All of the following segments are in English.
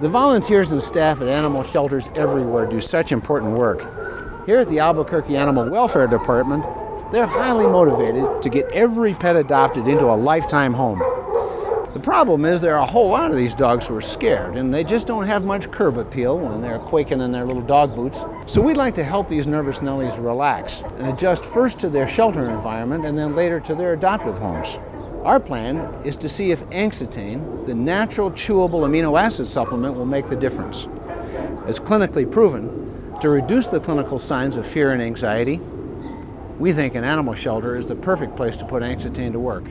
The volunteers and staff at animal shelters everywhere do such important work. Here at the Albuquerque Animal Welfare Department, they're highly motivated to get every pet adopted into a lifetime home. The problem is there are a whole lot of these dogs who are scared, and they just don't have much curb appeal when they're quaking in their little dog boots. So we'd like to help these nervous Nellies relax and adjust first to their shelter environment and then later to their adoptive homes. Our plan is to see if Anxitane, the natural chewable amino acid supplement, will make the difference. It's clinically proven to reduce the clinical signs of fear and anxiety. We think an animal shelter is the perfect place to put Anxitane to work.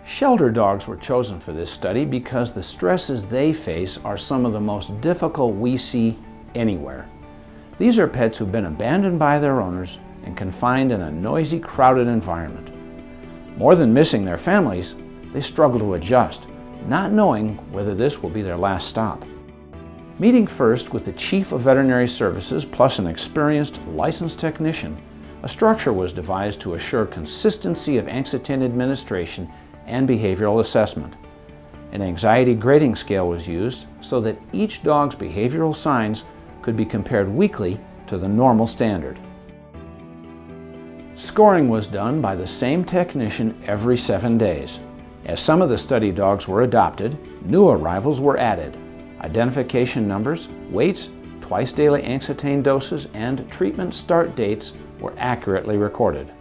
Shelter dogs were chosen for this study because the stresses they face are some of the most difficult we see anywhere. These are pets who've been abandoned by their owners and confined in a noisy, crowded environment. More than missing their families, they struggle to adjust, not knowing whether this will be their last stop. Meeting first with the Chief of Veterinary Services plus an experienced licensed technician, a structure was devised to assure consistency of Anxitane administration and behavioral assessment. An anxiety grading scale was used so that each dog's behavioral signs could be compared weekly to the normal standard. Scoring was done by the same technician every 7 days. As some of the study dogs were adopted, new arrivals were added. Identification numbers, weights, twice daily Anxitane doses, and treatment start dates were accurately recorded.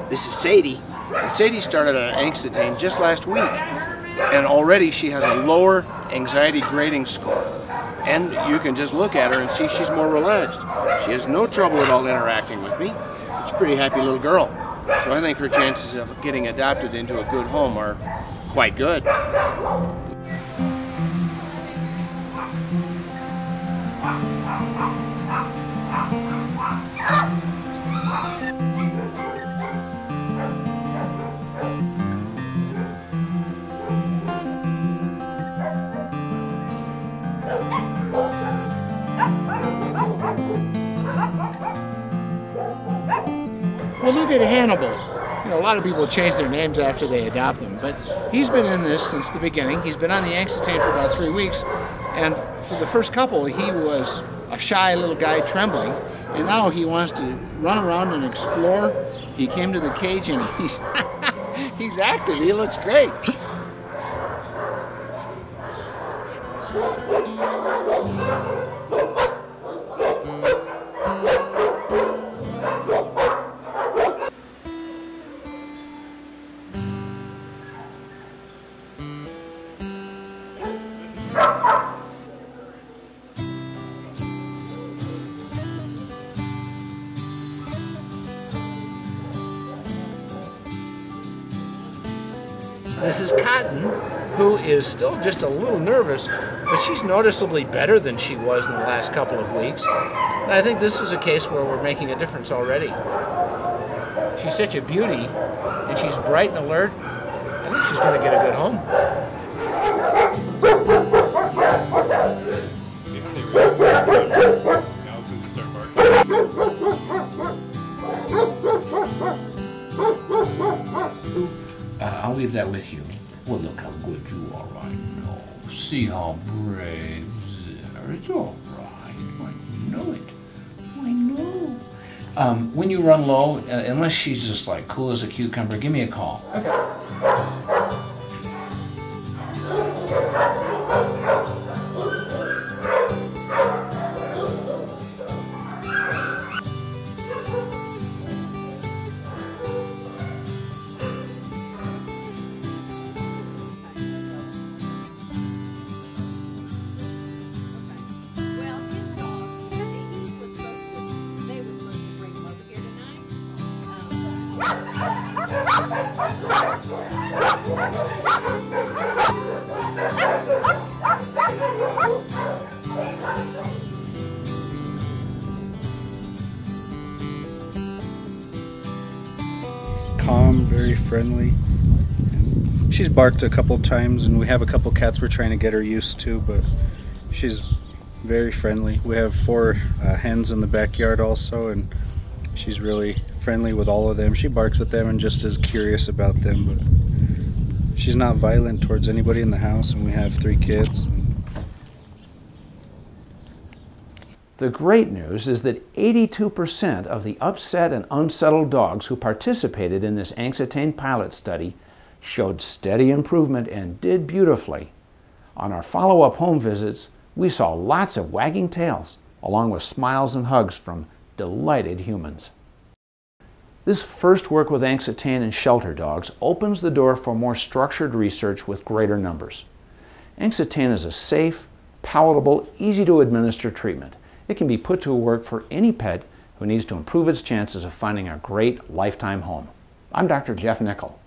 This is Sadie, and Sadie started on Anxitane just last week, and already she has a lower anxiety grading score. And you can just look at her and see she's more relaxed. She has no trouble at all interacting with me. She's a pretty happy little girl. So I think her chances of getting adopted into a good home are quite good. Well, look at Hannibal. You know, a lot of people change their names after they adopt them, but he's been in this since the beginning. He's been on the Anxitane for about 3 weeks, and for the first couple, he was a shy little guy trembling, and now he wants to run around and explore. He came to the cage, and he's active. He looks great. This is Cotton, who is still just a little nervous, but she's noticeably better than she was in the last couple of weeks. And I think this is a case where we're making a difference already. She's such a beauty, and she's bright and alert. I think she's going to get a good home. I'll leave that with you. Well, look how good you are, I know. See how brave there. It's all right. I know it. I know. When you run low, unless she's just like cool as a cucumber, give me a call. Okay. Ha ha ha ha! very friendly. And she's barked a couple times, and we have a couple cats we're trying to get her used to, but she's very friendly. We have 4 hens in the backyard also, and she's really friendly with all of them. She barks at them and just is curious about them, but she's not violent towards anybody in the house, and we have 3 kids. The great news is that 82% of the upset and unsettled dogs who participated in this Anxitane pilot study showed steady improvement and did beautifully. On our follow-up home visits, we saw lots of wagging tails, along with smiles and hugs from delighted humans. This first work with Anxitane in shelter dogs opens the door for more structured research with greater numbers. Anxitane is a safe, palatable, easy-to-administer treatment. It can be put to work for any pet who needs to improve its chances of finding a great lifetime home. I'm Dr. Jeff Nichol.